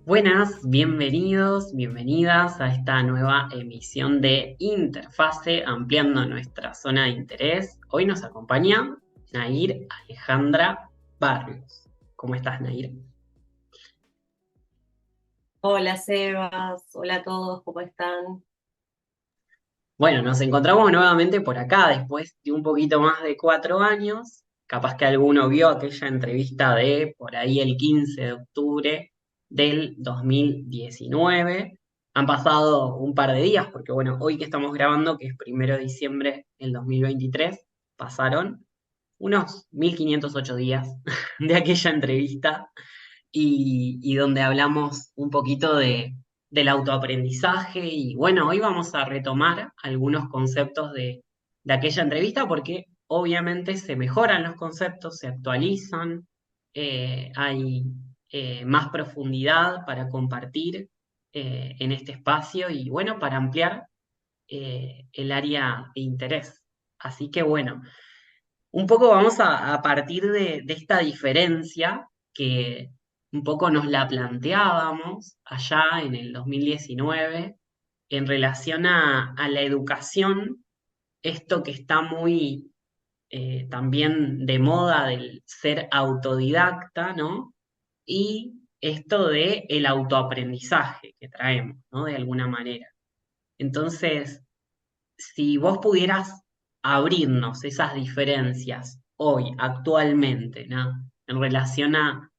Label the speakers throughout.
Speaker 1: Buenas, bienvenidos, bienvenidas a esta nueva emisión de Interfase, ampliando nuestra zona de interés. Hoy nos acompaña Nair Alejandra Barrios. ¿Cómo estás, Nair?
Speaker 2: Hola Sebas, hola a todos, ¿cómo están?
Speaker 1: Bueno, nos encontramos nuevamente por acá después de un poquito más de 4 años. Capaz que alguno vio aquella entrevista de por ahí el 15 de octubre del 2019. Han pasado un par de días, porque bueno, hoy que estamos grabando, que es 1 de diciembre del 2023, pasaron unos 1508 días de aquella entrevista y donde hablamos un poquito del autoaprendizaje y bueno, hoy vamos a retomar algunos conceptos de aquella entrevista porque obviamente se mejoran los conceptos, se actualizan, hay más profundidad para compartir en este espacio y bueno, para ampliar el área de interés. Así que bueno, un poco vamos a partir de esta diferencia que un poco nos la planteábamos allá en el 2019 en relación a la educación, esto que está muy también de moda del ser autodidacta, ¿no? Y esto de el autoaprendizaje que traemos, ¿no? De alguna manera. Entonces, si vos pudieras abrirnos esas diferencias hoy, actualmente, ¿no? En relación a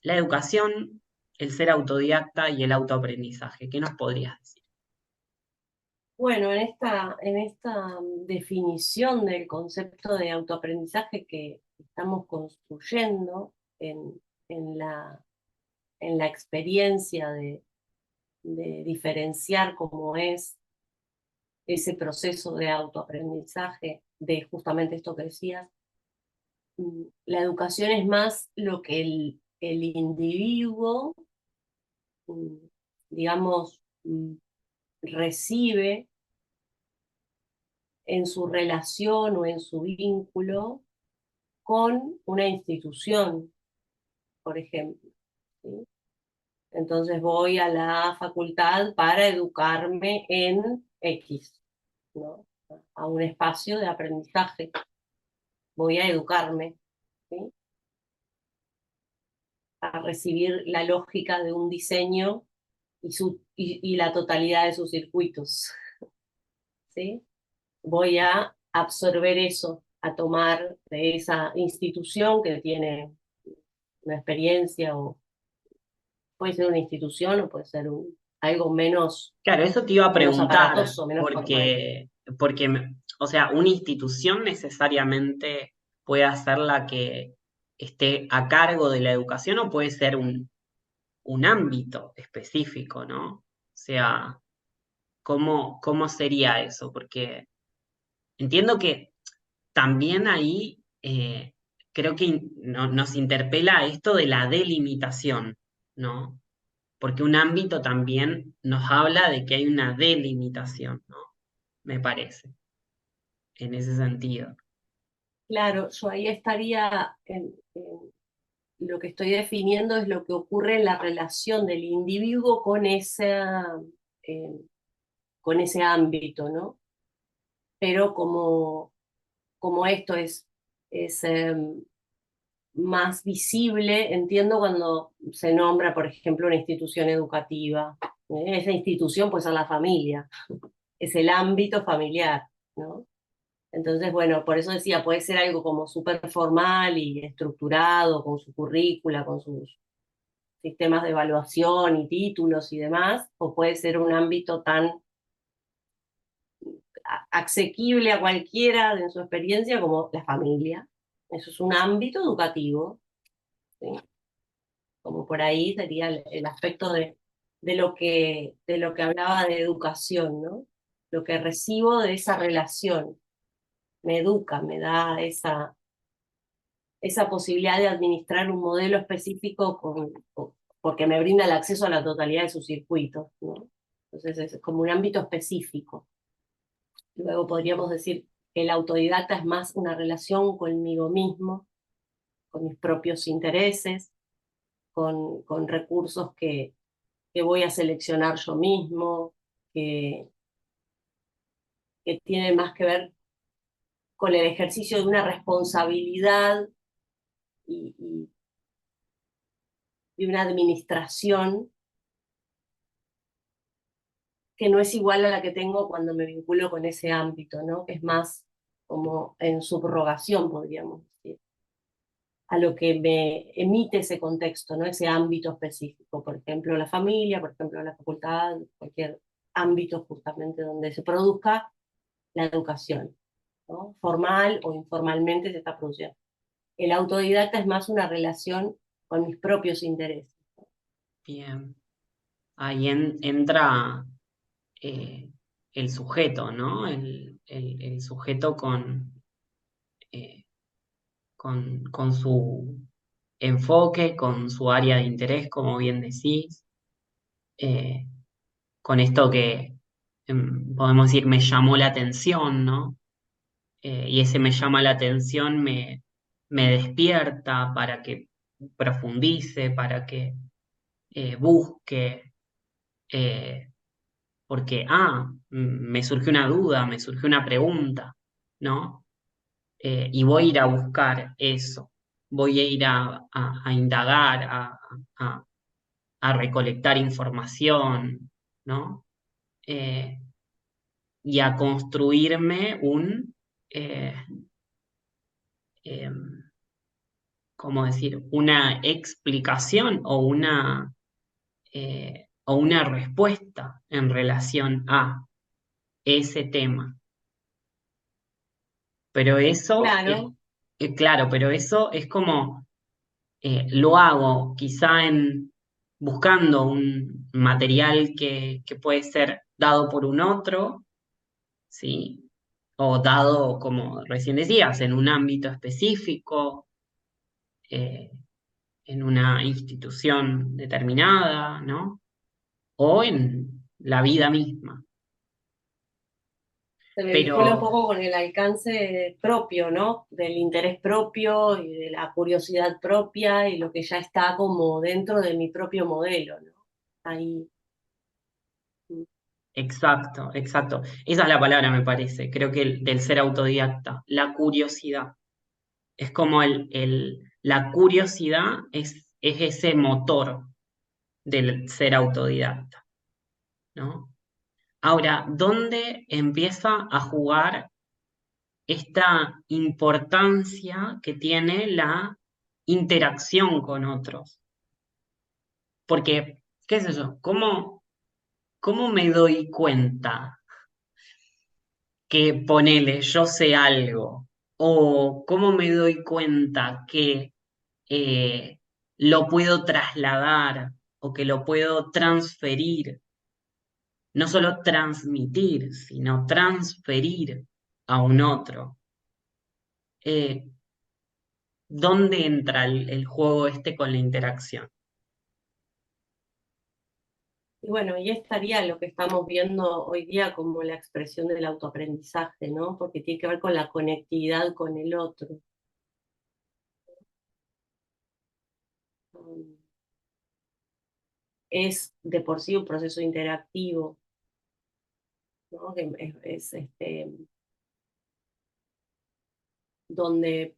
Speaker 1: la educación, el ser autodidacta y el autoaprendizaje, ¿qué nos podrías decir?
Speaker 2: Bueno, en esta definición del concepto de autoaprendizaje que estamos construyendo en la, en la experiencia de diferenciar cómo es ese proceso de autoaprendizaje, de justamente esto que decías, la educación es más lo que el individuo, mm, digamos, recibe en su relación o en su vínculo con una institución, por ejemplo. ¿Sí? Entonces voy a la facultad para educarme en X, ¿no? A un espacio de aprendizaje. Voy a educarme, ¿sí? A recibir la lógica de un diseño y la totalidad de sus circuitos. ¿Sí? Voy a absorber eso, a tomar de esa institución que tiene una experiencia, o puede ser una institución o puede ser algo
Speaker 1: Claro, eso te iba a
Speaker 2: menos
Speaker 1: preguntar,
Speaker 2: aparatoso, menos formal.
Speaker 1: porque, o sea, una institución necesariamente puede ser la que esté a cargo de la educación o puede ser un ámbito específico, ¿no? O sea, ¿cómo sería eso? Porque entiendo que también ahí creo que nos interpela esto de la delimitación, ¿no? Porque un ámbito también nos habla de que hay una delimitación, ¿no? Me parece, en ese sentido.
Speaker 2: Claro, yo ahí estaría lo que estoy definiendo es lo que ocurre en la relación del individuo eh, con ese ámbito, ¿no? Pero como esto es más visible, entiendo cuando se nombra, por ejemplo, una institución educativa. Esa institución puede ser la familia, es el ámbito familiar, ¿no? Entonces, bueno, por eso decía, puede ser algo como súper formal y estructurado, con su currícula, con sus sistemas de evaluación y títulos y demás, o puede ser un ámbito tan asequible a cualquiera en su experiencia como la familia. Eso es un ámbito educativo, ¿sí? Como por ahí sería el aspecto de lo que hablaba de educación, ¿no? Lo que recibo de esa relación me educa, me da esa posibilidad de administrar un modelo específico porque me brinda el acceso a la totalidad de sus circuitos, ¿no? Entonces es como un ámbito específico. Luego podríamos decir que el autodidacta es más una relación conmigo mismo, con mis propios intereses, con recursos que voy a seleccionar yo mismo, que, que tienen más que ver con el ejercicio de una responsabilidad y de una administración que no es igual a la que tengo cuando me vinculo con ese ámbito, ¿no? Que es más como en subrogación, podríamos decir, a lo que me emite ese contexto, ¿no? Ese ámbito específico, por ejemplo, la familia, por ejemplo, la facultad, cualquier ámbito justamente donde se produzca la educación, ¿no? Formal o informalmente se está produciendo. El autodidacta es más una relación con mis propios intereses.
Speaker 1: Bien. Ahí entra eh, el sujeto, ¿no? El sujeto eh, con su enfoque, con su área de interés, como bien decís, eh, con esto que podemos decir me llamó la atención, ¿no? Y ese me llama la atención me despierta para que profundice, para que busque, eh, porque, me surgió una duda, me surgió una pregunta, ¿no? Y voy a ir a buscar eso, voy a ir a indagar, a- a recolectar información, ¿no? Eh, y a construirme eh, em, ¿cómo decir? Una explicación o una respuesta en relación a ese tema. Pero eso es,
Speaker 2: Claro,
Speaker 1: claro, pero eso es como lo hago quizá buscando un material que puede ser dado por un otro, ¿sí? O dado, como recién decías, en un ámbito específico, eh, en una institución determinada, ¿no? O en la vida misma.
Speaker 2: se me vincula un
Speaker 1: Pero
Speaker 2: poco con el alcance propio, ¿no? Del interés propio y de la curiosidad propia y lo que ya está como dentro de mi propio modelo, ¿no? Ahí.
Speaker 1: exacto, exacto. Esa es la palabra, me parece. Creo que del ser autodidacta, la curiosidad. Es como la curiosidad es ese motor del ser autodidacta, ¿no? Ahora, ¿dónde empieza a jugar esta importancia que tiene la interacción con otros? Porque, qué sé yo, ¿cómo me doy cuenta que ponele, yo sé algo? ¿O cómo me doy cuenta que lo puedo trasladar o que lo puedo transferir? No solo transmitir, sino transferir a un otro. Eh, ¿Dónde entra el juego este con la interacción?
Speaker 2: Y bueno, y estaría lo que estamos viendo hoy día como la expresión del autoaprendizaje, ¿no? Porque tiene que ver con la conectividad con el otro. Es de por sí un proceso interactivo, ¿no? Que donde,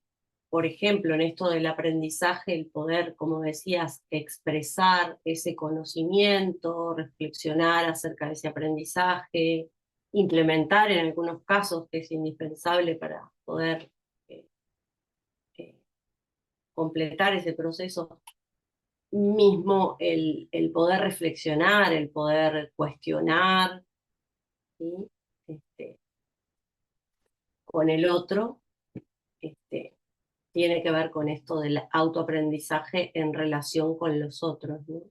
Speaker 2: por ejemplo, en esto del aprendizaje, el poder, como decías, expresar ese conocimiento, reflexionar acerca de ese aprendizaje, implementar en algunos casos, que es indispensable para poder eh, eh, completar ese proceso, mismo el poder reflexionar, el poder cuestionar, ¿sí? Este, con el otro, este, tiene que ver con esto del autoaprendizaje en relación con los otros, ¿no?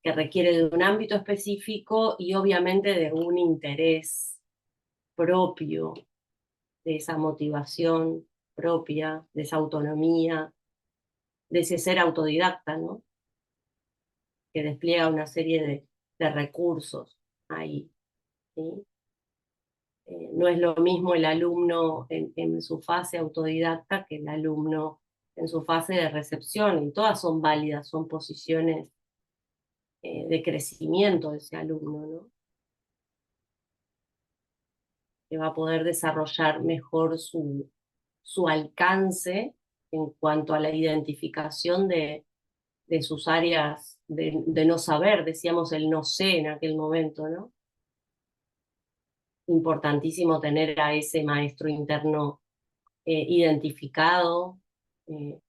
Speaker 2: Que requiere de un ámbito específico y obviamente de un interés propio, de esa motivación propia, de esa autonomía, de ese ser autodidacta, ¿no? Que despliega una serie de recursos ahí, ¿sí? No es lo mismo el alumno en su fase autodidacta que el alumno en su fase de recepción, y todas son válidas, son posiciones de crecimiento de ese alumno, ¿no? Que va a poder desarrollar mejor su alcance en cuanto a la identificación de sus áreas de no saber, decíamos el no sé en aquel momento, ¿no? Importantísimo tener a ese maestro interno identificado, eh,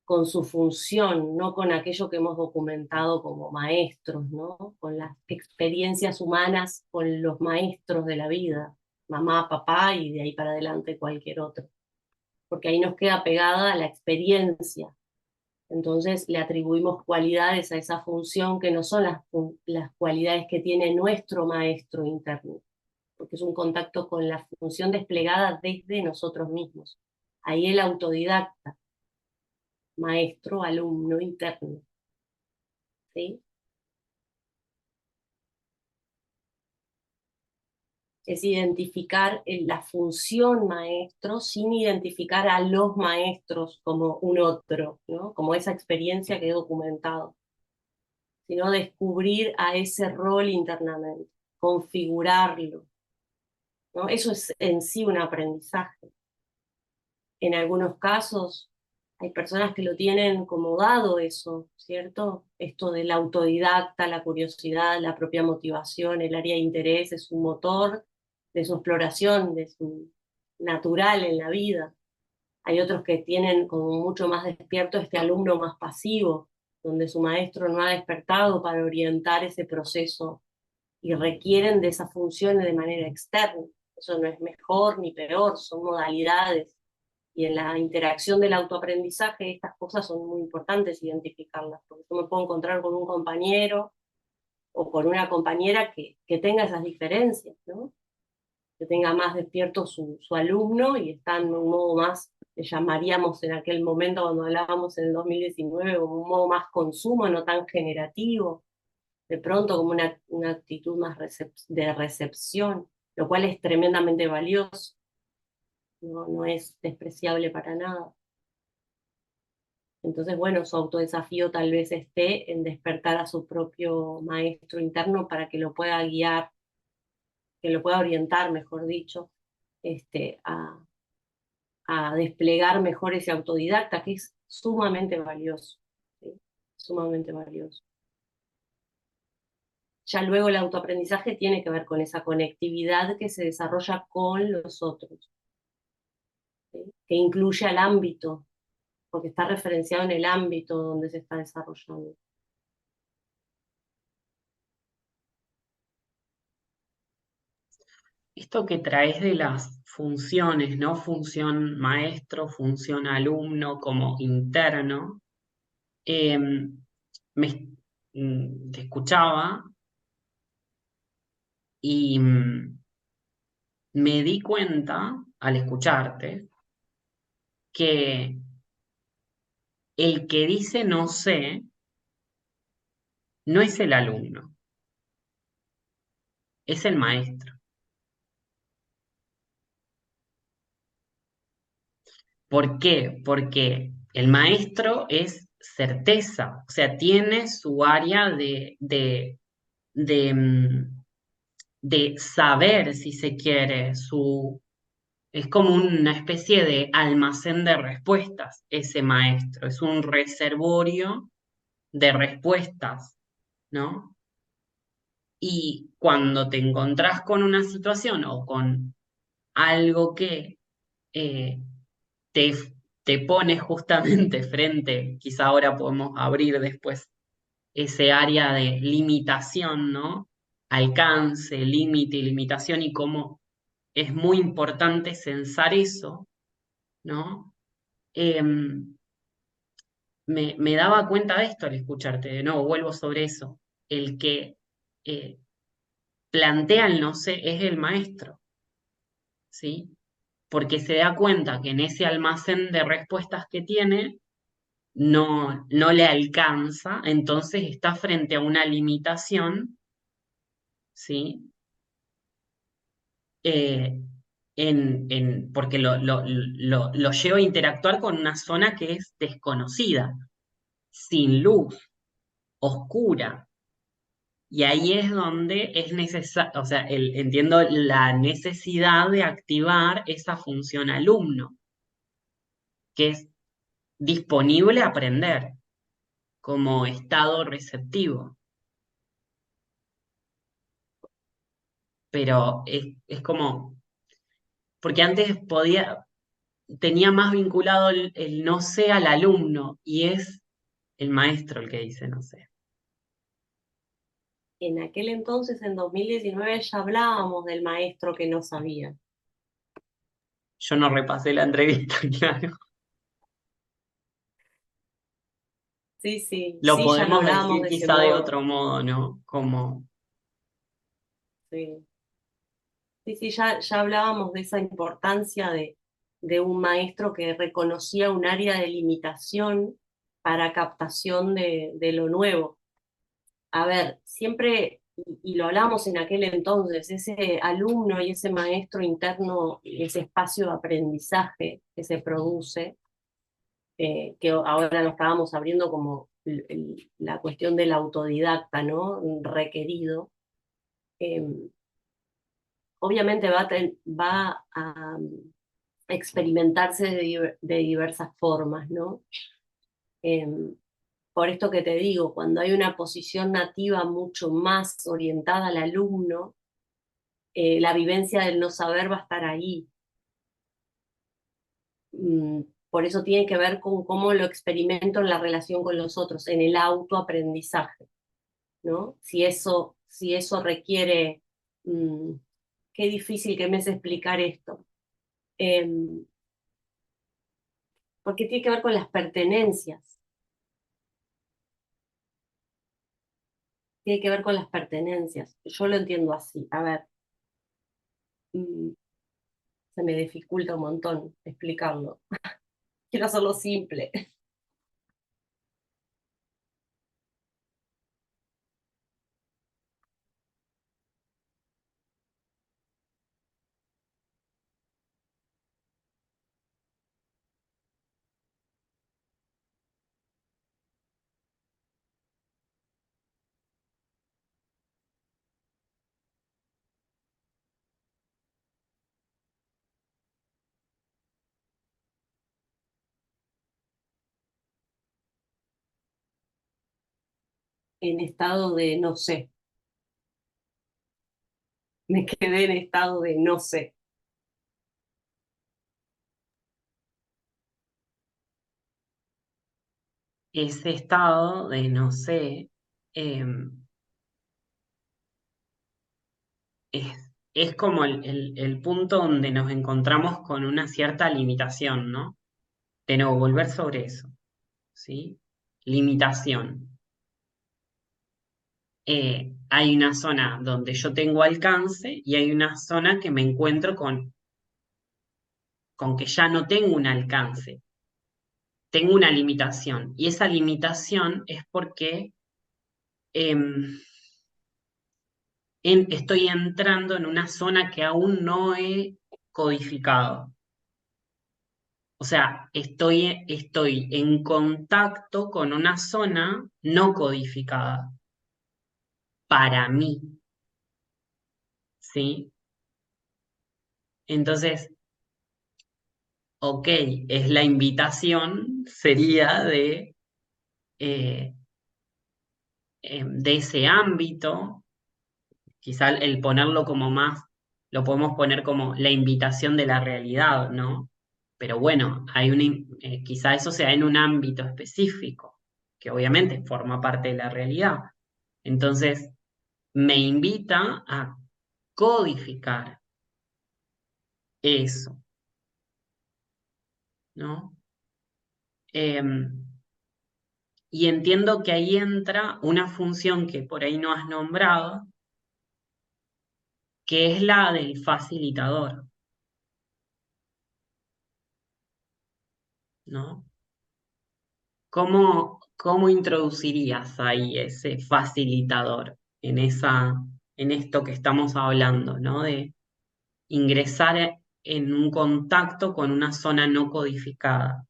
Speaker 2: con su función, no con aquello que hemos documentado como maestros, ¿no? Con las experiencias humanas, con los maestros de la vida, mamá, papá y de ahí para adelante cualquier otro, porque ahí nos queda pegada la experiencia. Entonces le atribuimos cualidades a esa función que no son las cualidades que tiene nuestro maestro interno, porque es un contacto con la función desplegada desde nosotros mismos. Ahí el autodidacta, maestro, alumno interno, ¿sí? Es identificar la función maestro sin identificar a los maestros como un otro, ¿no? Como esa experiencia que he documentado, sino descubrir a ese rol internamente, configurarlo, ¿no? Eso es en sí un aprendizaje. En algunos casos hay personas que lo tienen como dado eso, ¿cierto? Esto del autodidacta, la curiosidad, la propia motivación, el área de interés es un motor de su exploración, de su natural en la vida. Hay otros que tienen como mucho más despierto este alumno más pasivo, donde su maestro no ha despertado para orientar ese proceso y requieren de esas funciones de manera externa. Eso no es mejor ni peor, son modalidades. Y en la interacción del autoaprendizaje estas cosas son muy importantes identificarlas, porque yo me puedo encontrar con un compañero o con una compañera que tenga esas diferencias, ¿no? Que tenga más despierto su alumno y está en un modo más, le llamaríamos en aquel momento cuando hablábamos en el 2019, como un modo más consumo, no tan generativo, de pronto como una actitud más de recepción, lo cual es tremendamente valioso, no, no es despreciable para nada. Entonces, bueno, su autodesafío tal vez esté en despertar a su propio maestro interno para que lo pueda guiar, que lo pueda orientar, mejor dicho, este, a desplegar mejor ese autodidacta, que es sumamente valioso, ¿sí? Sumamente valioso. Ya luego el autoaprendizaje tiene que ver con esa conectividad que se desarrolla con los otros, ¿sí? Que incluye al ámbito, porque está referenciado en el ámbito donde se está desarrollando.
Speaker 1: Esto que traes de las funciones, ¿no? Función maestro, función alumno como interno, eh, te escuchaba y me di cuenta al escucharte que el que dice no sé no es el alumno, es el maestro. ¿Por qué? Porque el maestro es certeza, o sea, tiene su área de, mm, de saber, si se quiere, es como una especie de almacén de respuestas, ese maestro, es un reservorio de respuestas, ¿no? Y cuando te encontrás con una situación o con algo que eh, te, te pone justamente frente, quizá ahora podemos abrir después ese área de limitación, ¿no? Alcance, límite y limitación y cómo es muy importante censar eso, ¿no? Me daba cuenta de esto al escucharte, de nuevo, vuelvo sobre eso. El que eh, plantea el no sé es el maestro, ¿sí? Porque se da cuenta que en ese almacén de respuestas que tiene no le alcanza, entonces está frente a una limitación, ¿sí? Eh, porque lo llevo a interactuar con una zona que es desconocida, sin luz, oscura. Y ahí es donde es necesario, o sea, entiendo la necesidad de activar esa función alumno, que es disponible a aprender como estado receptivo. Pero es como, porque antes tenía más vinculado el no sé al alumno y es el maestro el que dice no sé.
Speaker 2: En aquel entonces, en 2019, ya hablábamos del maestro que no sabía.
Speaker 1: Yo no repasé la entrevista, claro.
Speaker 2: Sí, sí,
Speaker 1: Lo
Speaker 2: sí, ya lo
Speaker 1: podemos
Speaker 2: hablábamos
Speaker 1: decir
Speaker 2: de ese
Speaker 1: quizá de
Speaker 2: modo.
Speaker 1: otro modo, ¿no? Como
Speaker 2: Sí, sí, sí, ya hablábamos de esa importancia de un maestro que reconocía un área de limitación para captación de lo nuevo. A ver, siempre, y lo hablábamos en aquel entonces, ese alumno y ese maestro interno, ese espacio de aprendizaje que se produce, que ahora lo estábamos abriendo como la cuestión del autodidacta, ¿no? Requerido. eh, Obviamente va a experimentarse de diversas formas, ¿no? Eh, por esto que te digo, cuando hay una posición nativa mucho más orientada al alumno, la vivencia del no saber va a estar ahí. Mm, por eso tiene que ver con cómo lo experimento en la relación con los otros, en el autoaprendizaje, ¿no? Si eso requiere, mm, qué difícil que me es explicar esto. Em, Porque tiene que ver con las pertenencias, tiene que ver con las pertenencias. Yo lo entiendo así. A ver, mm, se me dificulta un montón explicarlo. Quiero hacerlo simple. En estado de no sé. Me quedé en estado de no sé.
Speaker 1: ese estado de no sé, eh, es como el punto donde nos encontramos con una cierta limitación, ¿no? De nuevo, volver sobre eso, ¿sí? Limitación. Hay una zona donde yo tengo alcance y hay una zona que me encuentro con que ya no tengo un alcance, tengo una limitación. Y esa limitación es porque em, estoy entrando en una zona que aún no he codificado. O sea, estoy en contacto con una zona no codificada para mí, ¿sí? Entonces, ok, es la invitación, sería eh, de ese ámbito, quizá el ponerlo como más, lo podemos poner como la invitación de la realidad, ¿no? Pero bueno, quizá eso sea en un ámbito específico, que obviamente forma parte de la realidad. Entonces, me invita a codificar eso, ¿no? Em, y entiendo que ahí entra una función que por ahí no has nombrado, que es la del facilitador, ¿no? ¿Cómo introducirías ahí ese facilitador en esto que estamos hablando, ¿no? De ingresar. en un contacto con una zona no codificada.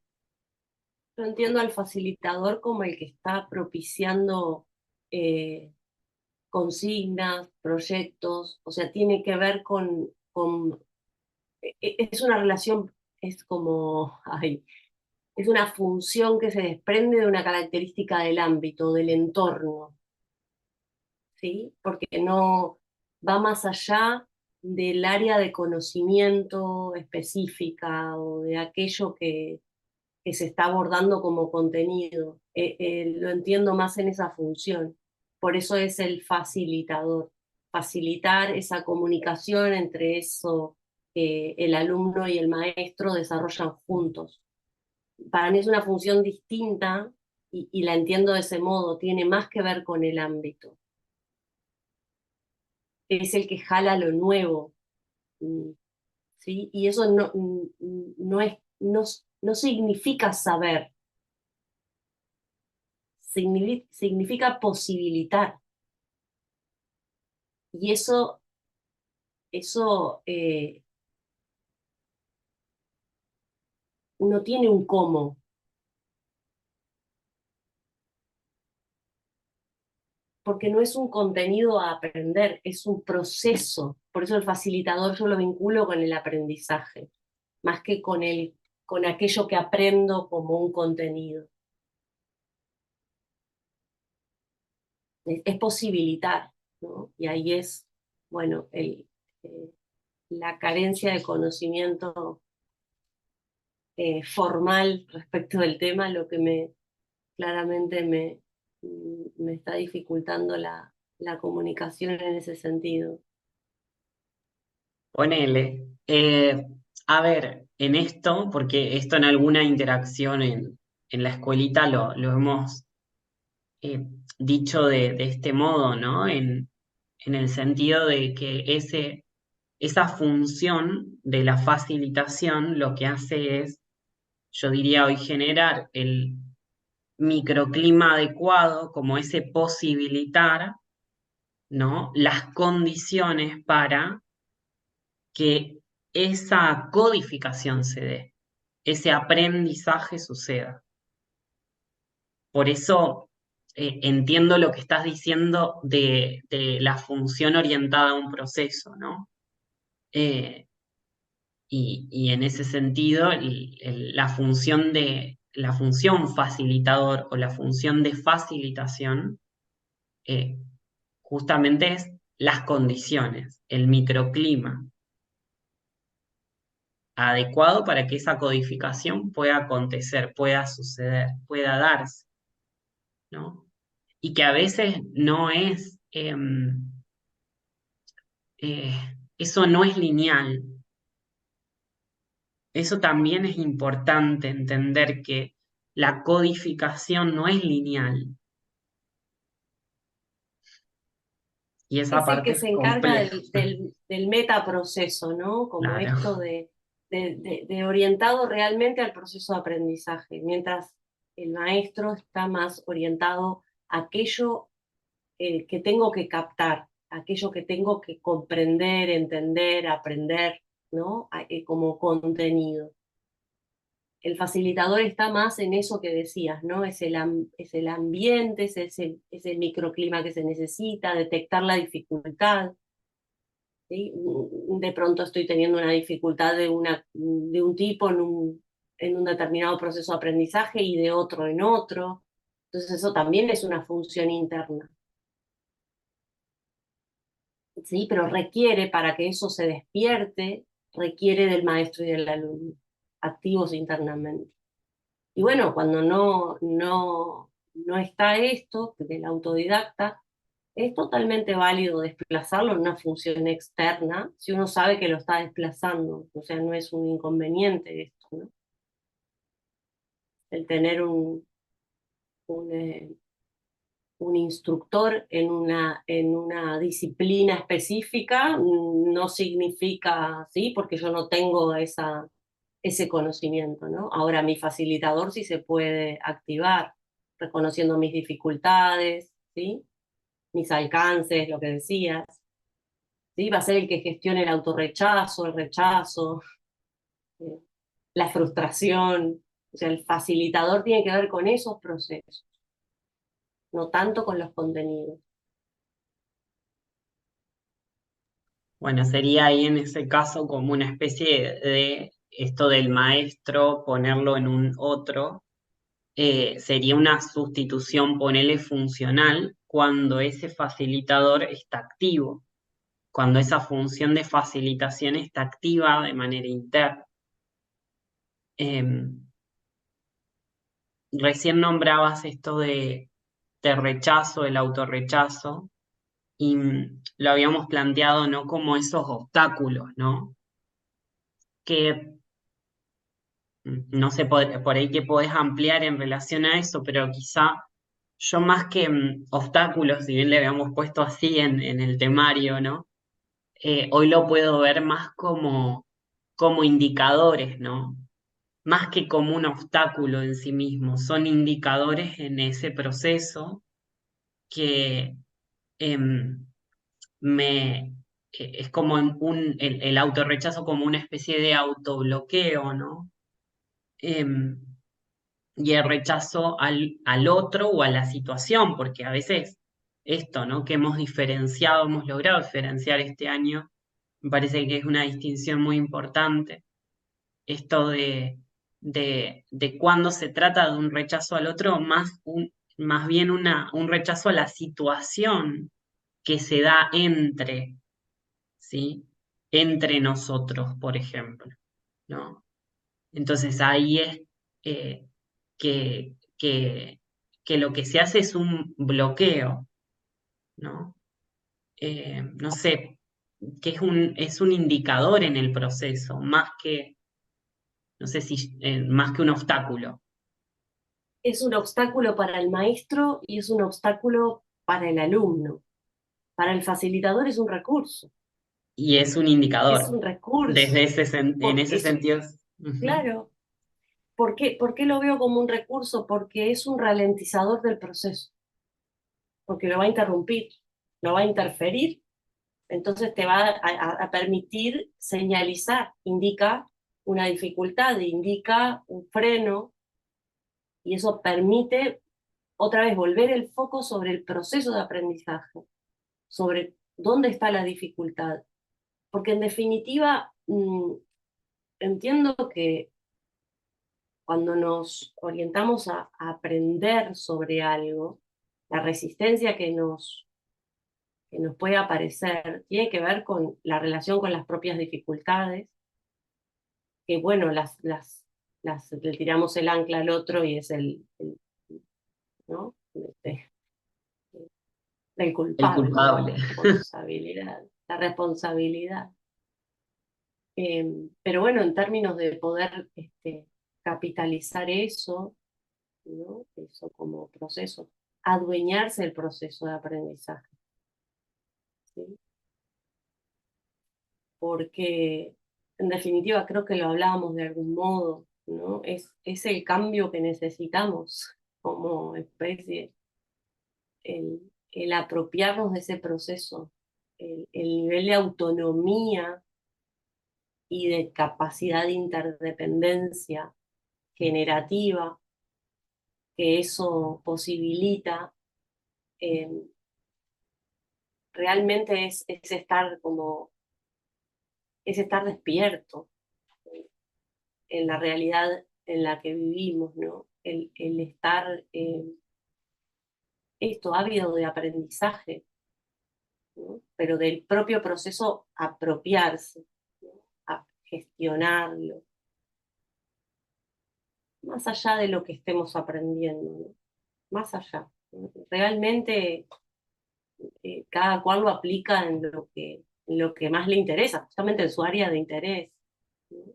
Speaker 2: Yo entiendo al facilitador como el que está propiciando eh, consignas, proyectos, o sea, tiene que ver es una relación, es como, ay, es una función que se desprende de una característica del ámbito, del entorno, ¿sí? Porque no va más allá del área de conocimiento específica o de aquello que se está abordando como contenido. Lo entiendo más en esa función. Por eso es el facilitador. Facilitar esa comunicación entre eso que el alumno y el maestro desarrollan juntos. Para mí es una función distinta y la entiendo de ese modo. Tiene más que ver con el ámbito. Es el que jala lo nuevo. mm, ¿Sí? Y eso no significa saber, significa posibilitar. Y eso no tiene un cómo, porque no es un contenido a aprender, es un proceso. Por eso el facilitador yo lo vinculo con el aprendizaje, más que con aquello que aprendo como un contenido. Es posibilitar, ¿no? Y ahí es, bueno, eh, la carencia de conocimiento formal respecto del tema, lo que claramente me está dificultando la comunicación en ese sentido.
Speaker 1: Ponele. A ver, en esto, porque esto en alguna interacción en la escuelita lo hemos eh, dicho de este modo, ¿no? En el sentido de que esa función de la facilitación lo que hace es, yo diría hoy, generar el microclima adecuado, como ese posibilitar, ¿no? Las condiciones para que esa codificación se dé, ese aprendizaje suceda. Por eso entiendo lo que estás diciendo de la función orientada a un proceso, ¿no? Eh, y en ese sentido, la función facilitador o la función de facilitación eh, justamente es las condiciones, el microclima adecuado para que esa codificación pueda acontecer, pueda suceder, pueda darse, ¿no? Y que a veces no es, eh, eso no es lineal. Eso también es importante entender que la codificación no es lineal y esa
Speaker 2: Es el
Speaker 1: parte
Speaker 2: que
Speaker 1: es
Speaker 2: se encarga
Speaker 1: compleja.
Speaker 2: del metaproceso, ¿no? Como
Speaker 1: Claro.
Speaker 2: esto de orientado realmente al proceso de aprendizaje, mientras el maestro está más orientado a aquello que tengo que captar, aquello que tengo que comprender, entender, aprender, ¿no? Como contenido. El facilitador está más en eso que decías, ¿no? Es el ambiente, es el microclima que se necesita, detectar la dificultad, ¿sí? De pronto estoy teniendo una dificultad de un tipo en un determinado proceso de aprendizaje y de otro en otro. Entonces eso también es una función interna, ¿sí? Pero requiere, para que eso se despierte, requiere del maestro y del alumno, activos internamente. Y bueno, cuando no está esto del autodidacta, es totalmente válido desplazarlo en una función externa si uno sabe que lo está desplazando. O sea, no es un inconveniente esto, ¿no? El tener un, eh, un instructor en una disciplina específica no significa, ¿sí? Porque yo no tengo ese conocimiento, ¿no? Ahora, mi facilitador sí se puede activar, reconociendo mis dificultades, ¿sí? Mis alcances, lo que decías, ¿sí? Va a ser el que gestione el autorrechazo, el rechazo, eh, la frustración. O sea, el facilitador tiene que ver con esos procesos, no tanto con los contenidos.
Speaker 1: Bueno, sería ahí en ese caso como una especie de esto del maestro, ponerlo en un otro, sería una sustitución, ponele funcional, cuando ese facilitador está activo, cuando esa función de facilitación está activa de manera interna. Em, Recién nombrabas esto de rechazo, el autorrechazo, y lo habíamos planteado, ¿no? Como esos obstáculos, ¿no? Que no sé por ahí que podés ampliar en relación a eso, pero quizá yo más que obstáculos, si bien le habíamos puesto así en el temario, ¿no? Hoy lo puedo ver más como indicadores, ¿no? Más que como un obstáculo en sí mismo, son indicadores en ese proceso que em, es como el autorrechazo como una especie de autobloqueo, ¿no? Em, y el rechazo al otro o a la situación, porque a veces esto, ¿no? Que hemos diferenciado, hemos logrado diferenciar este año, me parece que es una distinción muy importante, esto de cuando se trata de un rechazo al otro, más bien un rechazo a la situación que se da entre, ¿sí? Entre nosotros, por ejemplo, ¿no? Entonces ahí es eh, que lo que se hace es un bloqueo, ¿no? No sé, que es un indicador en el proceso, más que, no sé si, más que un obstáculo.
Speaker 2: Es un obstáculo para el maestro y es un obstáculo para el alumno. Para el facilitador es un recurso,
Speaker 1: Y es un
Speaker 2: es
Speaker 1: indicador.
Speaker 2: un recurso.
Speaker 1: Desde en
Speaker 2: Porque
Speaker 1: ese
Speaker 2: es,
Speaker 1: sentido, ujú.
Speaker 2: claro, por qué lo veo como un recurso? Porque es un ralentizador del proceso, porque lo va a interrumpir, lo va a interferir, entonces te va a permitir señalizar, indica una dificultad, indica un freno, y eso permite otra vez volver el foco sobre el proceso de aprendizaje, sobre dónde está la dificultad. Porque en definitiva, entiendo que cuando nos orientamos a aprender sobre algo, la resistencia que nos puede aparecer tiene que ver con la relación con las propias dificultades, que bueno, le tiramos el ancla al otro y es ¿no? Del
Speaker 1: El
Speaker 2: culpable, la
Speaker 1: culpable.
Speaker 2: responsabilidad, la responsabilidad. Pero bueno, en términos de poder capitalizar eso, ¿no? Eso como proceso, adueñarse del proceso de aprendizaje, ¿sí? Porque en definitiva creo que lo hablábamos de algún modo, ¿no? Es el cambio que necesitamos como especie, el apropiarnos de ese proceso, el nivel de autonomía y de capacidad de interdependencia generativa que eso posibilita, eh, realmente es estar despierto en la realidad en la que vivimos, ¿no? El estar esto ávido de aprendizaje, ¿no? Pero del propio proceso apropiarse, ¿no? A gestionarlo, más allá de lo que estemos aprendiendo, ¿no? Más allá, ¿no? Realmente cada cual lo aplica en lo que más le interesa, justamente en su área de interés, ¿no?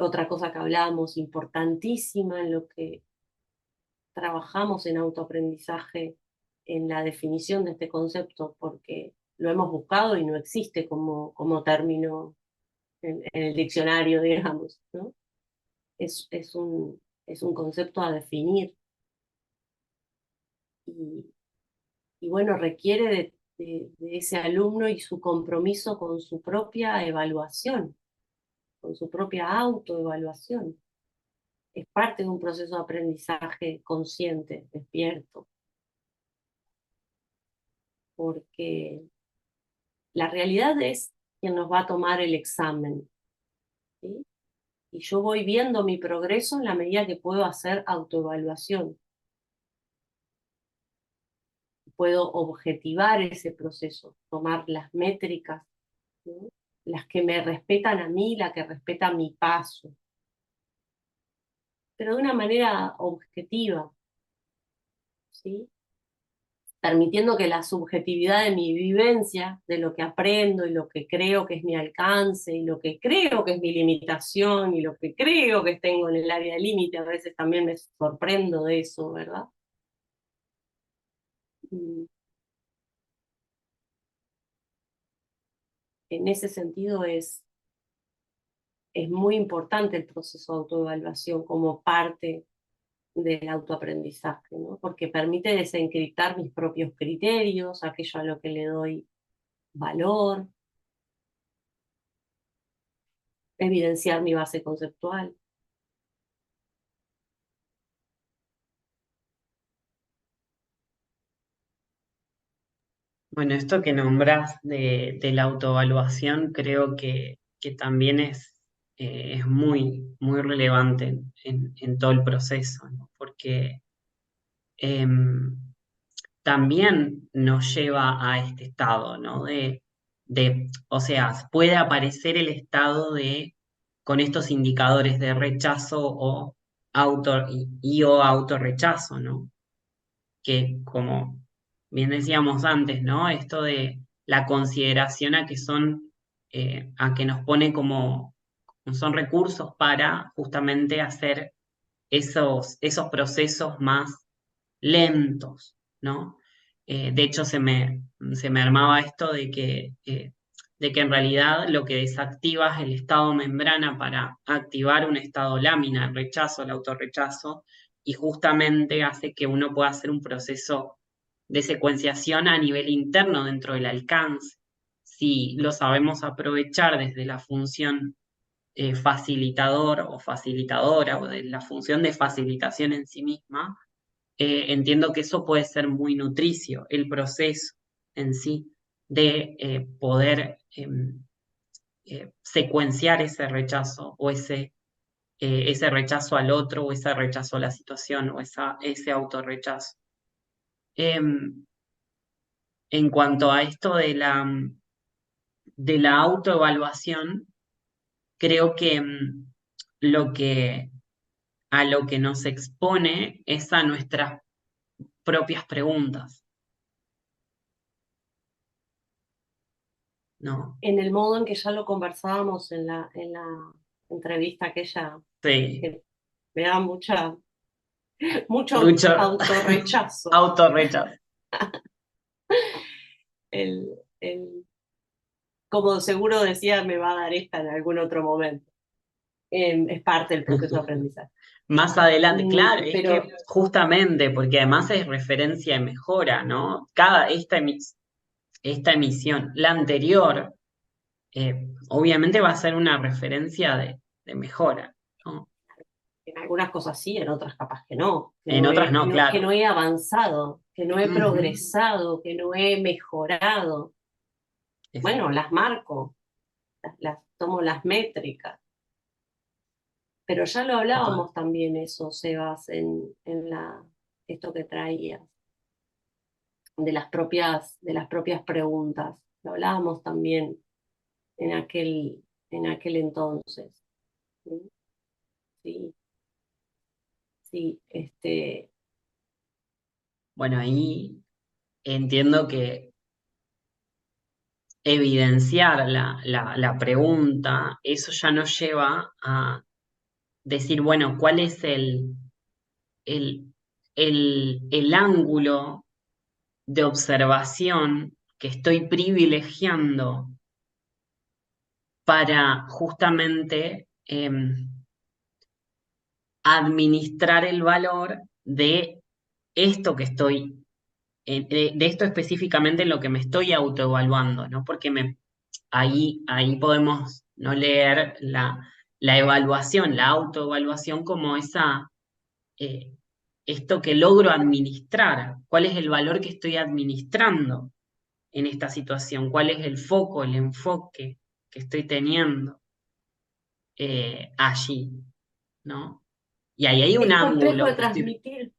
Speaker 2: Otra cosa que hablábamos importantísima en lo que trabajamos en autoaprendizaje, en la definición de este concepto, porque lo hemos buscado y no existe como término en el diccionario, digamos, ¿no? Es, es un, es un concepto a definir y, y bueno, requiere de ese alumno y su compromiso con su propia evaluación. con su propia autoevaluación. Es parte de un proceso de aprendizaje consciente, despierto, porque la realidad es quien nos va a tomar el examen, ¿sí? Y yo voy viendo mi progreso en la medida que puedo hacer autoevaluación. Puedo objetivar ese proceso, tomar las métricas, ¿no? Las que me respetan a mí, la que respeta mi paso, pero de una manera objetiva, ¿sí? Permitiendo que la subjetividad de mi vivencia, de lo que aprendo y lo que creo que es mi alcance y lo que creo que es mi limitación y lo que creo que tengo en el área de límite, a veces también me sorprendo de eso, ¿verdad? Mm, En ese sentido es muy importante el proceso de autoevaluación como parte del autoaprendizaje, ¿no? Porque permite desencriptar mis propios criterios, aquello a lo que le doy valor, evidenciar mi base conceptual.
Speaker 1: Bueno, esto que nombrás de la autoevaluación creo que también es muy, muy relevante en todo el proceso, ¿no? Porque em, también nos lleva a este estado, ¿no? O sea, puede aparecer el estado con estos indicadores de rechazo o autorrechazo, ¿no? Que como bien decíamos antes, ¿no? Esto de la consideración a que nos pone como, son recursos para justamente hacer esos procesos más lentos, ¿no? De hecho, se me armaba esto de que en realidad lo que desactiva es el estado membrana para activar un estado lámina, el rechazo, el autorrechazo, y justamente hace que uno pueda hacer un proceso de secuenciación a nivel interno dentro del alcance. Si lo sabemos aprovechar desde la función facilitador o facilitadora o de la función de facilitación en sí misma, entiendo que eso puede ser muy nutricio, el proceso en sí de poder secuenciar ese rechazo o ese rechazo al otro o ese rechazo a la situación o ese autorrechazo. Em, en cuanto a esto de la autoevaluación, creo que lo que a lo que nos expone es a nuestras propias preguntas, ¿no?
Speaker 2: En el modo en que ya lo conversábamos en la entrevista aquella,
Speaker 1: Sí,
Speaker 2: que me da mucho
Speaker 1: mucho
Speaker 2: autorrechazo.
Speaker 1: autorrechazo.
Speaker 2: El, el, como seguro decía, me va a dar esta en algún otro momento. Es parte del proceso de aprendizaje.
Speaker 1: Más adelante, claro, es que
Speaker 2: Pero
Speaker 1: justamente, porque además es referencia de mejora, ¿no? Esta emisión, la anterior, obviamente va a ser una referencia de mejora, ¿no?
Speaker 2: en algunas cosas sí, en otras capaz que no,
Speaker 1: En otras no,
Speaker 2: que
Speaker 1: claro.
Speaker 2: no he avanzado, que no he
Speaker 1: Ujú.
Speaker 2: progresado, que no he mejorado. Bueno,
Speaker 1: Exacto.
Speaker 2: las marco, tomo las métricas. Pero ya lo
Speaker 1: Total.
Speaker 2: hablábamos también eso, Sebas, esto que traías, de las propias preguntas. Lo hablábamos también en aquel entonces. ¿Sí? Sí, sí,
Speaker 1: Bueno, ahí entiendo que evidenciar la pregunta, eso ya nos lleva a decir, bueno, ¿cuál es el, el ángulo de observación que estoy privilegiando para justamente administrar el valor de esto que estoy, de esto específicamente en lo que me estoy autoevaluando, ¿no? Porque ahí podemos no leer la evaluación, la autoevaluación como eh, esto que logro administrar, cuál es el valor que estoy administrando en esta situación, cuál es el foco, el enfoque que estoy teniendo allí, ¿no? Y ahí hay un
Speaker 2: Es complejo
Speaker 1: ángulo
Speaker 2: de
Speaker 1: que estoy.
Speaker 2: transmitir,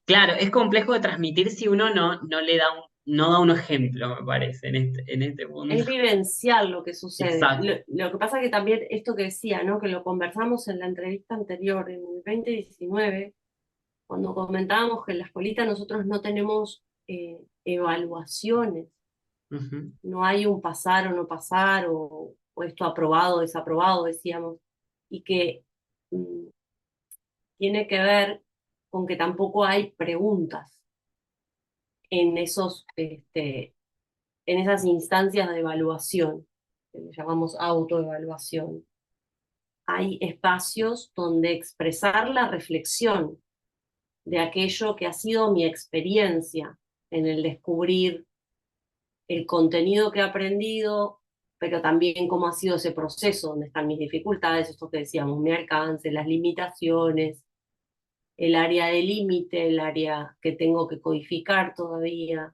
Speaker 1: Claro, es complejo de transmitir si uno no le da no da un ejemplo, me parece, en este punto.
Speaker 2: es vivencial lo que sucede.
Speaker 1: Exacto.
Speaker 2: Lo que pasa que también esto que decía, ¿no? Que lo conversamos en la entrevista anterior, en el 2019, cuando comentábamos que en la escuelita nosotros no tenemos evaluaciones,
Speaker 1: Ujú.
Speaker 2: no hay un pasar o no pasar, o esto aprobado o desaprobado, decíamos, y que mm, tiene que ver con que tampoco hay preguntas en en esas instancias de evaluación, que le llamamos autoevaluación. Hay espacios donde expresar la reflexión de aquello que ha sido mi experiencia en el descubrir el contenido que he aprendido, pero también cómo ha sido ese proceso, donde están mis dificultades, esto que decíamos, mi alcance, las limitaciones, el área de límite, el área que tengo que codificar todavía,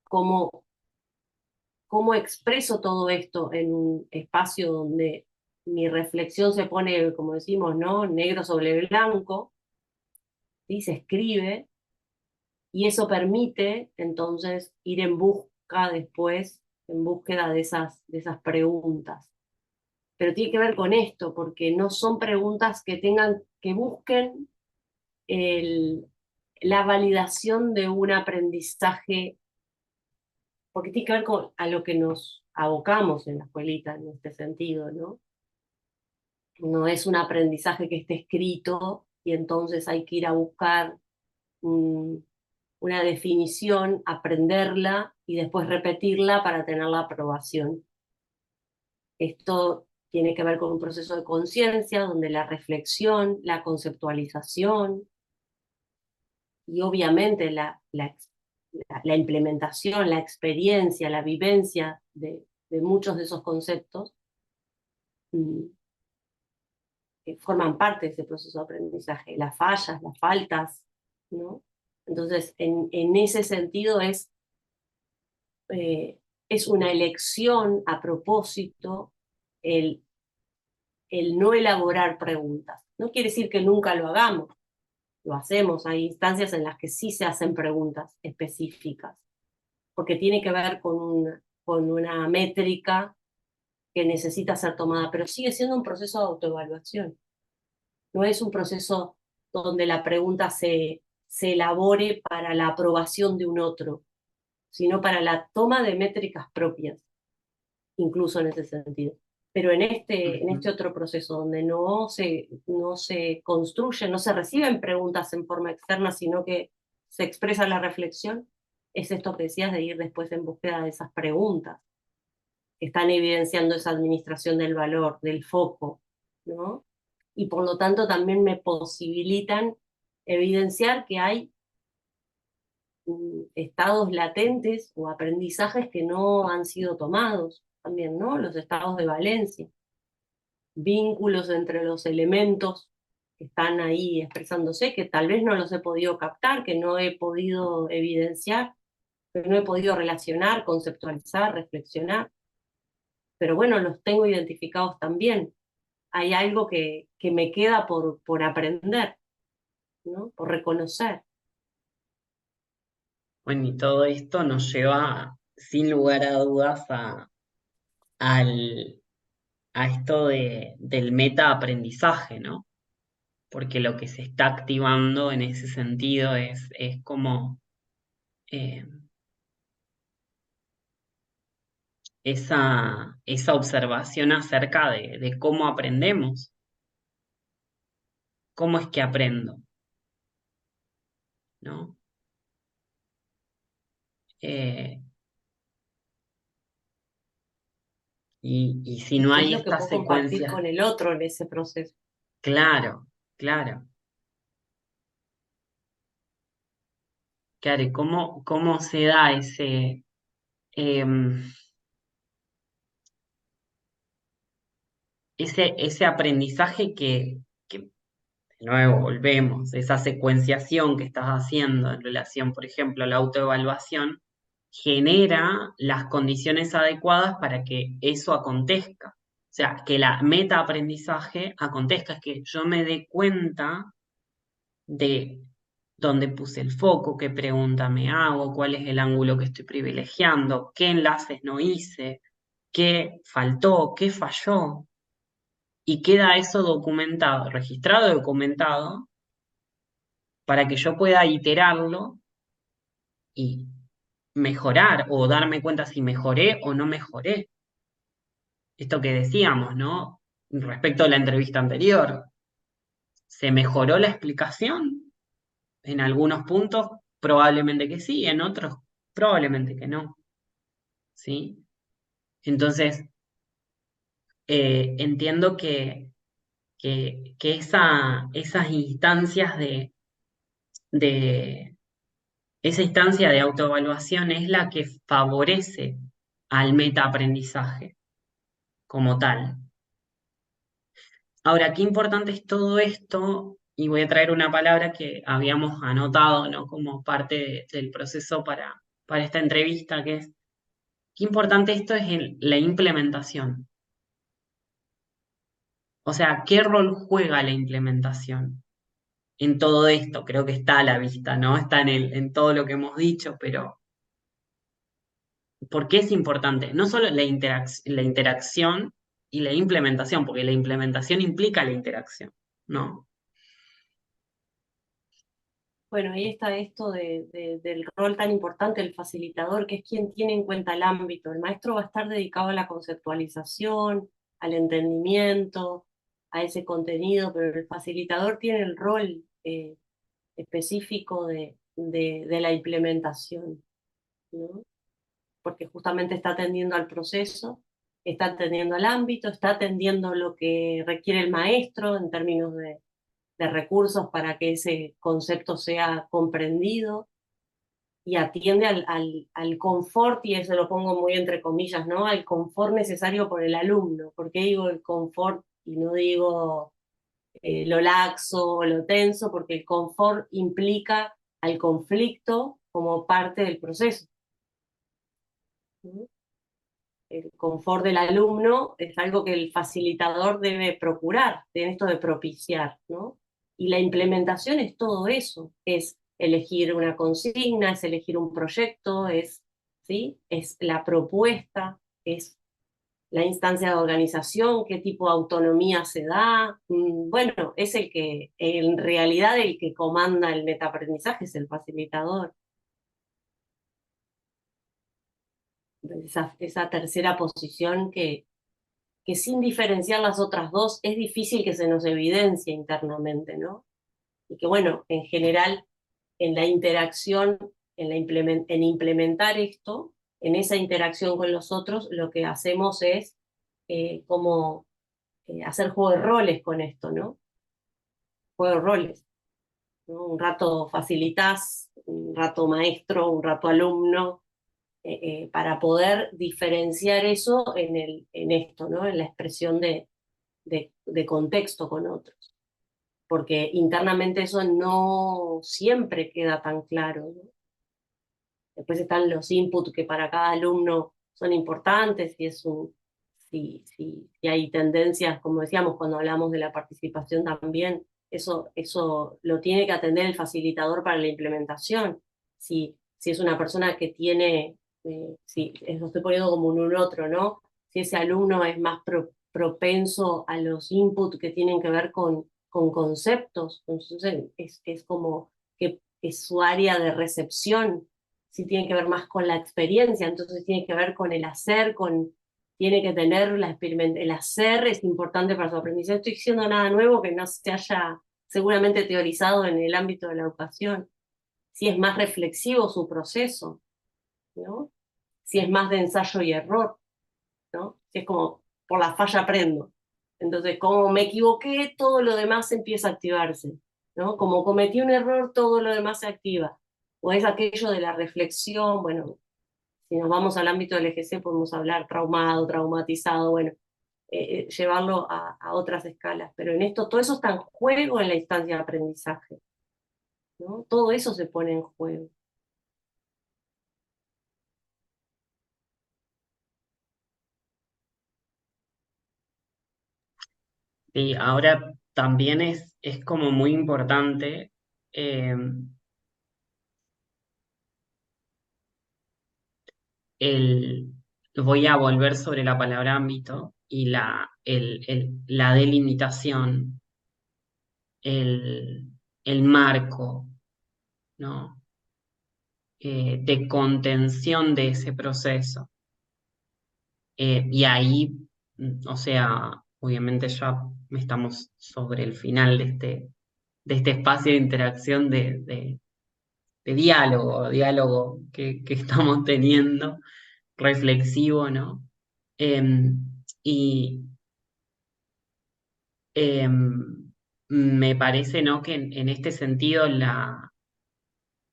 Speaker 2: cómo, cómo expreso todo esto en un espacio donde mi reflexión se pone, como decimos, ¿no? Negro sobre blanco, ¿sí? Se escribe, y eso permite entonces ir en busca después, en búsqueda de esas preguntas. Pero tiene que ver con esto, porque no son preguntas que tengan, que busquen el, la validación de un aprendizaje, porque tiene que ver con a lo que nos abocamos en la escuelita en este sentido, ¿no? No es un aprendizaje que esté escrito y entonces hay que ir a buscar una definición, aprenderla y después repetirla para tener la aprobación. Esto tiene que ver con un proceso de conciencia donde la reflexión, la conceptualización y obviamente la implementación, la experiencia, la vivencia de muchos de esos conceptos mm, que forman parte de ese proceso de aprendizaje. Las fallas, las faltas, ¿no? Entonces, en ese sentido eh, es una elección a propósito el, el no elaborar preguntas. No quiere decir que nunca lo hagamos, lo hacemos, hay instancias en las que sí se hacen preguntas específicas, porque tiene que ver con una métrica que necesita ser tomada, pero sigue siendo un proceso de autoevaluación. No es un proceso donde la pregunta se elabore para la aprobación de un otro, sino para la toma de métricas propias, incluso en ese sentido. Pero en
Speaker 1: Ujú.
Speaker 2: este otro proceso, donde no se construyen, no se reciben preguntas en forma externa, sino que se expresa la reflexión, es esto que decías de ir después en búsqueda de esas preguntas que están evidenciando esa administración del valor, del foco, ¿no? Y por lo tanto también me posibilitan evidenciar que hay estados latentes o aprendizajes que no han sido tomados también, ¿no? Los estados de valencia, vínculos entre los elementos que están ahí expresándose, que tal vez no los he podido captar, que no he podido evidenciar, que no he podido relacionar, conceptualizar, reflexionar, pero bueno, los tengo identificados también. Hay algo que me queda por aprender, ¿no? Por reconocer.
Speaker 1: Bueno, y todo esto nos lleva, sin lugar a dudas, al, a esto del metaaprendizaje, ¿no? Porque lo que se está activando en ese sentido es como eh, esa observación acerca de cómo aprendemos, cómo es que aprendo, ¿no? Eh, y si
Speaker 2: Y
Speaker 1: no
Speaker 2: qué es
Speaker 1: hay
Speaker 2: lo que
Speaker 1: esta
Speaker 2: puedo compartir
Speaker 1: secuencia,
Speaker 2: con el otro en ese proceso.
Speaker 1: claro, claro, claro, y cómo se da em, ese aprendizaje que, de nuevo, volvemos, esa secuenciación que estás haciendo en relación, por ejemplo, a la autoevaluación, genera las condiciones adecuadas para que eso acontezca. O sea, que la metaaprendizaje acontezca, es que yo me dé cuenta de dónde puse el foco, qué pregunta me hago, cuál es el ángulo que estoy privilegiando, qué enlaces no hice, qué faltó, qué falló, y queda eso documentado, registrado y documentado, para que yo pueda iterarlo y mejorar o darme cuenta si mejoré o no mejoré. Esto que decíamos, ¿no? Respecto a la entrevista anterior, ¿se mejoró la explicación? En algunos puntos probablemente que sí, en otros probablemente que no, ¿sí? Entonces, entiendo que esas instancias de, esa instancia de autoevaluación es la que favorece al metaaprendizaje como tal. Ahora, qué importante es todo esto, y voy a traer una palabra que habíamos anotado, ¿no? Como parte del proceso para esta entrevista, que es, qué importante esto es la implementación. O sea, ¿qué rol juega la implementación en todo esto? Creo que está a la vista, ¿no? Está en todo lo que hemos dicho, pero ¿por qué es importante? No solo la interacción y la implementación, porque la implementación implica la interacción, ¿no?
Speaker 2: Bueno, ahí está esto del rol tan importante del facilitador, que es quien tiene en cuenta el ámbito. El maestro va a estar dedicado a la conceptualización, al entendimiento, a ese contenido, pero el facilitador tiene el rol específico de la implementación, ¿no? Porque justamente está atendiendo al proceso, está atendiendo al ámbito, está atendiendo lo que requiere el maestro en términos de recursos para que ese concepto sea comprendido y atiende al confort, y eso lo pongo muy entre comillas, ¿no? Al confort necesario por el alumno. ¿Por qué digo el confort y no digo lo laxo o lo tenso? Porque el confort implica al conflicto como parte del proceso, ¿no? El confort del alumno es algo que el facilitador debe procurar, en esto de propiciar, ¿no? Y la implementación es todo eso, es elegir una consigna, es elegir un proyecto, ¿sí? Es la propuesta, es la instancia de organización, qué tipo de autonomía se da. Bueno, es el que, en realidad, el que comanda el metaaprendizaje es el facilitador. Esa tercera posición que sin diferenciar las otras dos es difícil que se nos evidencie internamente, ¿no? Y que bueno, en general, en la interacción, en implementar esto, en esa interacción con los otros, lo que hacemos es como hacer juego de roles con esto, ¿no? Juego de roles, ¿no? Un rato facilitas, un rato maestro, un rato alumno, para poder diferenciar eso en esto, ¿no? En la expresión de contexto con otros, porque internamente eso no siempre queda tan claro, ¿no? Después están los inputs que para cada alumno son importantes, si hay tendencias, como decíamos cuando hablamos de la participación también, eso lo tiene que atender el facilitador para la implementación. Si es una persona que tiene, si lo estoy poniendo como un otro, ¿no? Si ese alumno es más propenso a los inputs que tienen que ver con conceptos, entonces es como que es su área de recepción, si tiene que ver más con la experiencia, entonces tiene que ver con el hacer, tiene que tener el hacer es importante para su aprendizaje. No estoy diciendo nada nuevo que no se haya seguramente teorizado en el ámbito de la educación. Si es más reflexivo su proceso, ¿no? Si es más de ensayo y error, ¿no? Si es como, por la falla aprendo. Entonces, como me equivoqué, todo lo demás empieza a activarse, ¿no? Como cometí un error, todo lo demás se activa. O es aquello de la reflexión, bueno, si nos vamos al ámbito del EGC podemos hablar traumado, traumatizado, bueno, llevarlo a otras escalas. Pero en esto, todo eso está en juego en la instancia de aprendizaje, ¿no? Todo eso se pone en juego.
Speaker 1: Y ahora también es como muy importante eh, el, voy a volver sobre la palabra ámbito y la delimitación, el, el marco, ¿no? De contención de ese proceso. Y ahí, o sea, obviamente ya estamos sobre el final de este espacio de interacción de diálogo que estamos teniendo, reflexivo, ¿no? Em, y me parece, ¿no? Que en este sentido la,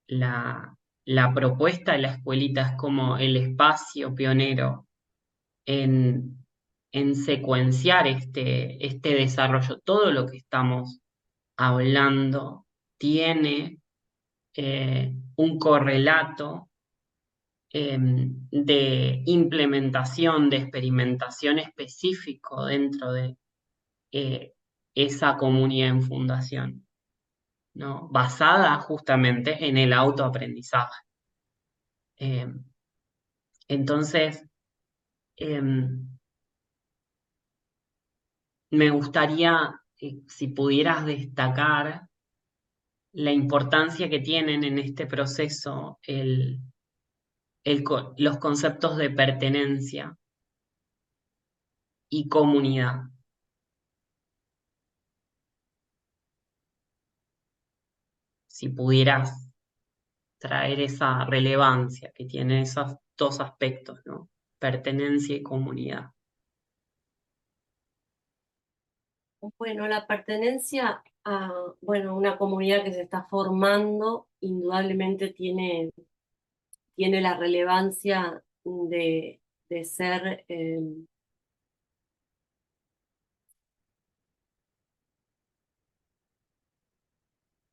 Speaker 1: la propuesta de la escuelita es como el espacio pionero en, en secuenciar este desarrollo. Todo lo que estamos hablando tiene un correlato de implementación, de experimentación específico dentro de eh, esa comunidad en fundación, ¿no? Basada justamente en el autoaprendizaje. Eh, entonces, eh, me gustaría, si pudieras destacar la importancia que tienen en este proceso los conceptos de pertenencia y comunidad. Si pudieras traer esa relevancia que tienen esos dos aspectos, ¿no? Pertenencia y comunidad.
Speaker 2: Bueno, la pertenencia a, bueno, una comunidad que se está formando indudablemente tiene la relevancia de ser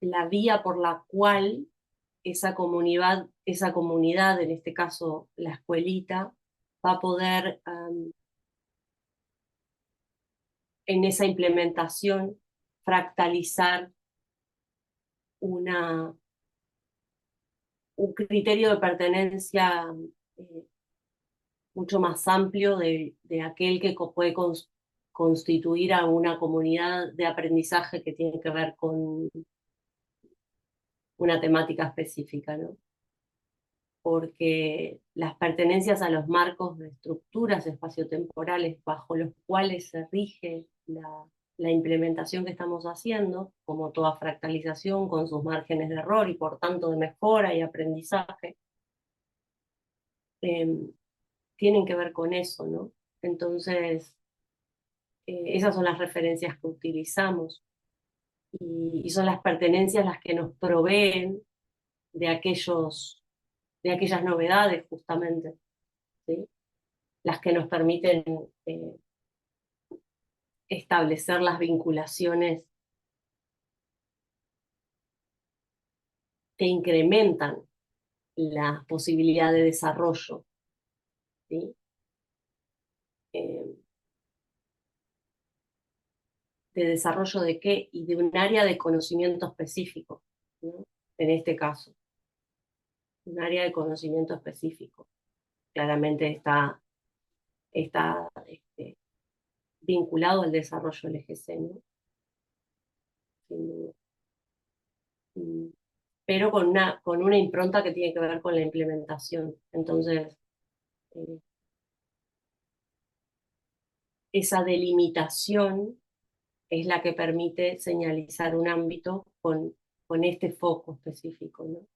Speaker 2: la vía por la cual esa comunidad, en este caso la escuelita, va a poder en esa implementación fractalizar una, un criterio de pertenencia eh, mucho más amplio de aquel que puede constituir a una comunidad de aprendizaje que tiene que ver con una temática específica, ¿no? Porque las pertenencias a los marcos de estructuras espaciotemporales bajo los cuales se rige la implementación que estamos haciendo, como toda fractalización con sus márgenes de error y por tanto de mejora y aprendizaje, eh, tienen que ver con eso, ¿no? Entonces, esas son las referencias que utilizamos y son las pertenencias las que nos proveen de de aquellas novedades justamente, ¿sí? Las que nos permiten eh, establecer las vinculaciones que incrementan la posibilidad de desarrollo, ¿sí? Eh, ¿De desarrollo de qué? Y de un área de conocimiento específico, ¿no? En este caso, un área de conocimiento específico. Claramente está vinculado al desarrollo del EGC, ¿no? Mm, pero con una impronta que tiene que ver con la implementación. Entonces, eh, esa delimitación es la que permite señalizar un ámbito con este foco específico, ¿no?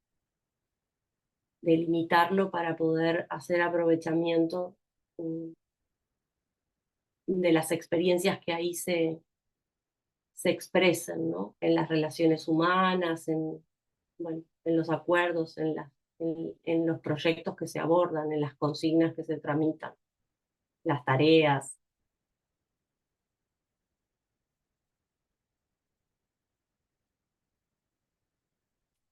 Speaker 2: Delimitarlo para poder hacer aprovechamiento de las experiencias que ahí se expresan, ¿no? En las relaciones humanas, bueno, en los acuerdos, en los proyectos que se abordan, en las consignas que se tramitan, las tareas.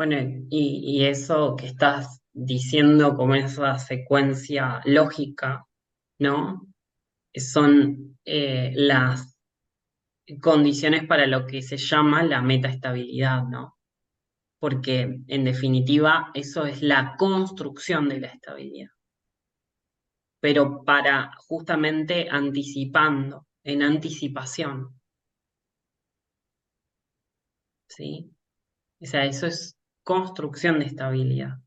Speaker 1: Bueno, y eso que estás diciendo como esa secuencia lógica, ¿no? Son las condiciones para lo que se llama la metaestabilidad, ¿no? Porque en definitiva eso es la construcción de la estabilidad, pero para justamente anticipando, en anticipación, ¿sí? O sea, eso es construcción de estabilidad,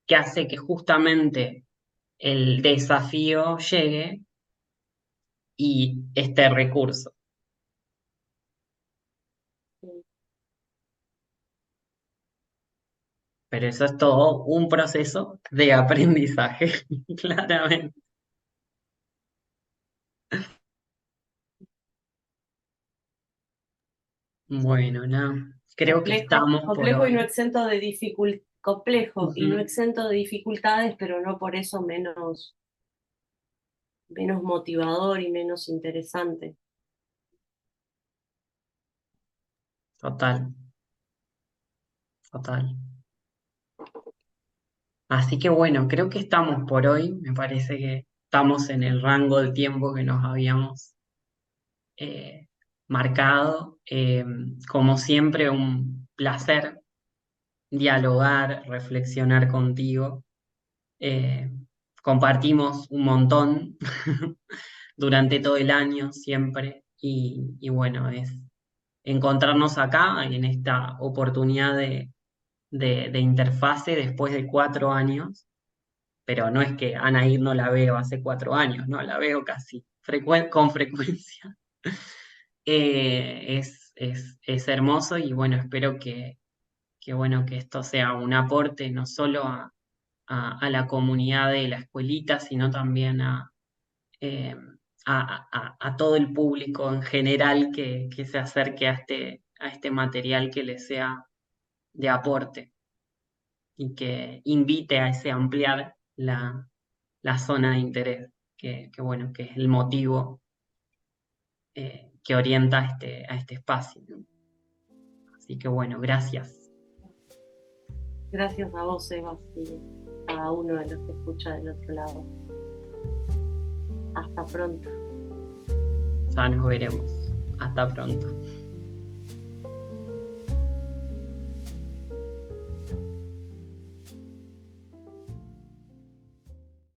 Speaker 1: que hace que justamente el desafío llegue y este recurso. Pero eso es todo un proceso de aprendizaje, claramente. Bueno, nada, creo que
Speaker 2: Complejo,
Speaker 1: estamos por
Speaker 2: complejo y no
Speaker 1: hoy.
Speaker 2: exento de complejo y no
Speaker 1: Ujú.
Speaker 2: exento de dificultades, pero no por eso menos motivador y menos interesante.
Speaker 1: Total, total. Así que bueno, creo que estamos por hoy. Me parece que estamos en el rango de tiempo que nos habíamos eh, marcado. Como siempre, un placer dialogar, reflexionar contigo. Eh, Compartimos un montón durante todo el año, siempre. Y bueno, es encontrarnos acá en esta oportunidad de interfase después de 4 años, pero no es que Anaír no la veo hace 4 años, no, la veo casi con frecuencia. Es hermoso y bueno, espero bueno, que esto sea un aporte no solo a la comunidad de la escuelita, sino también eh, a todo el público en general que se acerque a este material que le sea de aporte y que invite a ese ampliar la zona de interés, bueno, que es el motivo que orienta a este espacio, ¿no? Así que bueno, gracias.
Speaker 2: Gracias a vos, Eva, y a uno de los que escucha del otro lado. Hasta pronto.
Speaker 1: Ya nos veremos. Hasta pronto.